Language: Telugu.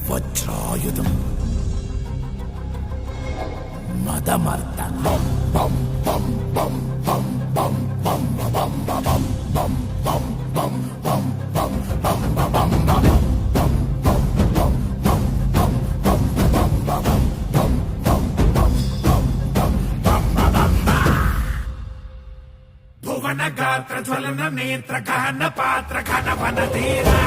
వజ్రాయుధం మదమర్త బం బం బం బం బం బం బం బం బం బం బం బం బం బం బం బం బం భువన గాత్ర జ్వలన నేత్ర గహన పాత్ర ఘన వన ధీరా